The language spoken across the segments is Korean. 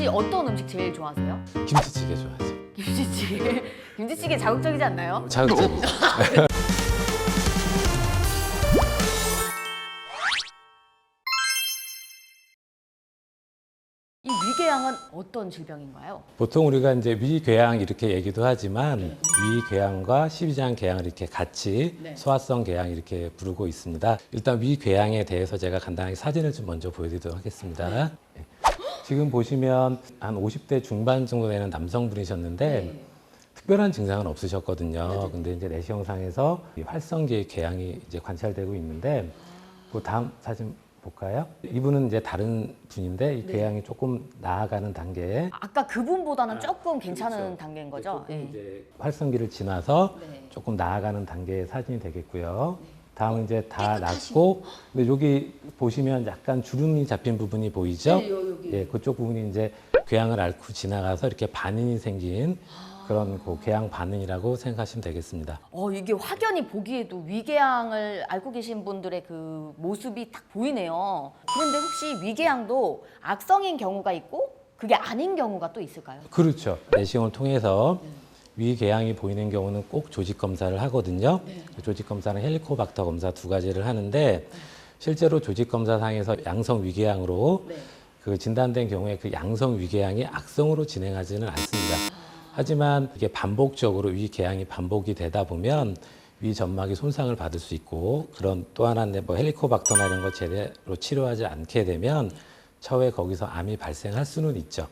혹시 어떤 음식 제일 좋아하세요? 김치찌개 좋아하죠. 김치찌개. 김치찌개 자극적이지 않나요? 자극적이죠. 이 위궤양은 어떤 질병인가요? 보통 우리가 이제 위궤양 이렇게 얘기도 하지만 위궤양과 십이장 궤양을 이렇게 같이 네. 소화성 궤양 이렇게 부르고 있습니다. 일단 위궤양에 대해서 제가 간단하게 사진을 좀 먼저 보여드리도록 하겠습니다. 네. 지금 보시면 한 50대 중반 정도 되는 남성분이셨는데 특별한 증상은 없으셨거든요. 근데 이제 내시경상에서 이 활성기의 궤양이 이제 관찰되고 있는데 그 다음 사진 볼까요? 이분은 이제 다른 분인데 이 궤양이 조금 나아가는 단계에 아까 그분보다는 조금 괜찮은 단계인 거죠? 조금 네. 이제 활성기를 지나서 네. 조금 나아가는 단계의 사진이 되겠고요. 다음은 이제 다 났고, 근데 여기 보시면 약간 주름이 잡힌 부분이 보이죠? 네, 여기. 예, 그쪽 부분이 이제 궤양을 앓고 지나가서 이렇게 반인이 생긴 그런 그 궤양 반응이라고 생각하시면 되겠습니다. 이게 확연히 보기에도 위궤양을 앓고 계신 분들의 그 모습이 딱 보이네요. 그런데 혹시 위궤양도 악성인 경우가 있고 그게 아닌 경우가 또 있을까요? 그렇죠. 내시경을 통해서 위궤양이 보이는 경우는 꼭 조직 검사를 하거든요. 조직 검사는 헬리코박터 검사 두 가지를 하는데 실제로 조직 검사상에서 양성 위궤양으로 그 진단된 경우에 그 양성 위궤양이 악성으로 진행하지는 않습니다. 하지만 이게 반복적으로 위궤양이 반복이 되다 보면 위 점막이 손상을 받을 수 있고 그런 또 하나는 뭐 헬리코박터나 이런 거 제대로 치료하지 않게 되면 차후에 거기서 암이 발생할 수는 있죠.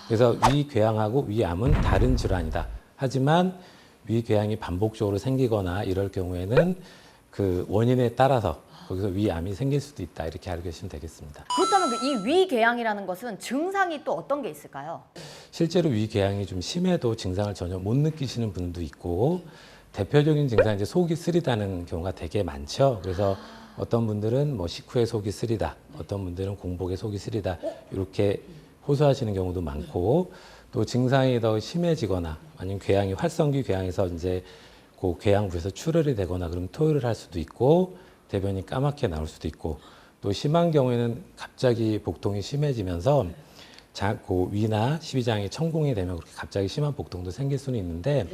그래서 위궤양하고 위암은 다른 질환이다. 하지만 위궤양이 반복적으로 생기거나 이럴 경우에는 그 원인에 따라서 거기서 위암이 생길 수도 있다. 이렇게 알고 계시면 되겠습니다. 그렇다면 이 위궤양이라는 것은 증상이 또 어떤 게 있을까요? 실제로 위궤양이 좀 심해도 증상을 전혀 못 느끼시는 분도 있고 대표적인 증상이 이제 속이 쓰리다는 경우가 되게 많죠. 그래서 어떤 분들은 뭐 식후에 속이 쓰리다, 어떤 분들은 공복에 속이 쓰리다 이렇게 호소하시는 경우도 많고 또 증상이 더 심해지거나 아니면 궤양이 활성기 궤양에서 이제 그 궤양부에서 출혈이 되거나 그러면 토요를 할 수도 있고 대변이 까맣게 나올 수도 있고 또 심한 경우에는 갑자기 복통이 심해지면서 그 위나 십이장이 천공이 되면 그렇게 갑자기 심한 복통도 생길 수는 있는데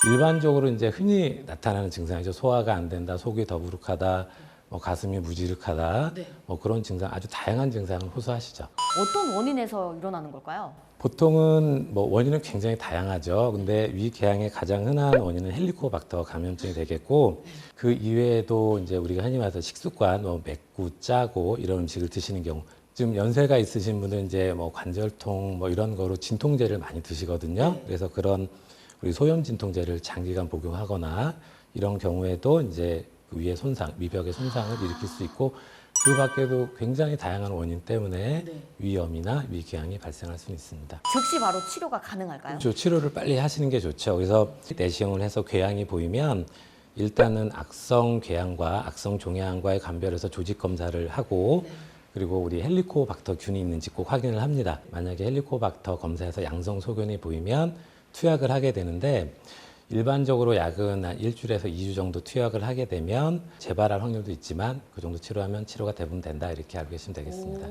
일반적으로 이제 흔히 나타나는 증상이죠. 소화가 안 된다, 속이 더부룩하다, 뭐 가슴이 무지룩하다, 뭐 그런 증상 아주 다양한 증상을 호소하시죠. 어떤 원인에서 일어나는 걸까요? 보통은 뭐 원인은 굉장히 다양하죠. 근데 위궤양의 가장 흔한 원인은 헬리코박터 감염증이 되겠고 그 이외에도 이제 우리가 흔히 말해서 식습관, 뭐 맵고 짜고 이런 음식을 드시는 경우 지금 연세가 있으신 분은 이제 뭐 관절통 뭐 이런 거로 진통제를 많이 드시거든요. 그래서 그런 우리 소염 진통제를 장기간 복용하거나 이런 경우에도 이제 그 위의 손상, 위벽의 손상을 일으킬 수 있고 그 밖에도 굉장히 다양한 원인 때문에 위염이나 위궤양이 발생할 수는 있습니다. 즉시 바로 치료가 가능할까요? 그렇죠. 치료를 빨리 하시는 게 좋죠. 그래서 내시경을 해서 궤양이 보이면 일단은 악성 궤양과 악성 종양과의 감별해서 조직 검사를 하고 그리고 우리 헬리코박터균이 있는지 꼭 확인을 합니다. 만약에 헬리코박터 검사에서 양성 소견이 보이면 투약을 하게 되는데 일반적으로 약은 한 일주일에서 2주 정도 투약을 하게 되면 재발할 확률도 있지만 그 정도 치료하면 치료가 대부분 된다 이렇게 알고 계시면 되겠습니다.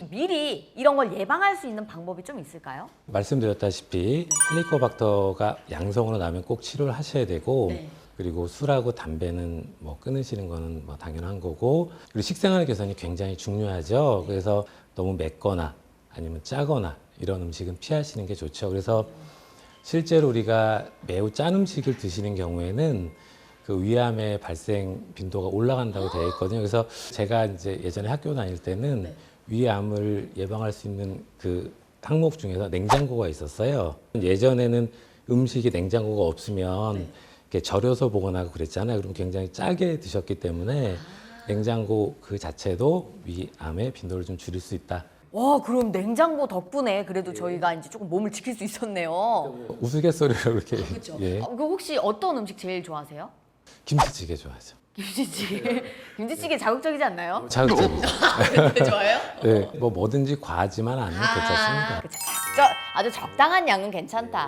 미리 이런 걸 예방할 수 있는 방법이 좀 있을까요? 말씀드렸다시피 헬리코박터가 양성으로 나면 꼭 치료를 하셔야 되고 그리고 술하고 담배는 뭐 끊으시는 거는 뭐 당연한 거고 그리고 식생활 개선이 굉장히 중요하죠. 그래서 너무 맵거나 아니면 짜거나 이런 음식은 피하시는 게 좋죠. 그래서 실제로 우리가 매우 짠 음식을 드시는 경우에는 그 위암의 발생 빈도가 올라간다고 되어 있거든요. 그래서 제가 이제 예전에 학교 다닐 때는 위암을 예방할 수 있는 그 항목 중에서 냉장고가 있었어요. 예전에는 음식이 냉장고가 없으면 이렇게 절여서 보관하고 그랬잖아요. 그럼 굉장히 짜게 드셨기 때문에 냉장고 그 자체도 위암의 빈도를 좀 줄일 수 있다. 와, 그럼 냉장고 덕분에 그래도 저희가 이제 조금 몸을 지킬 수 있었네요. 우스갯소리로 그렇게. 그렇죠. 예. 그 혹시 어떤 음식 제일 좋아하세요? 김치찌개 좋아하죠. 김치찌개. 김치찌개 자극적이지 않나요? 자극적이죠. 좋아요? 네, 뭐 뭐든지 과하지만 않으면 괜찮습니다. 그쵸. 아주 적당한 양은 괜찮다.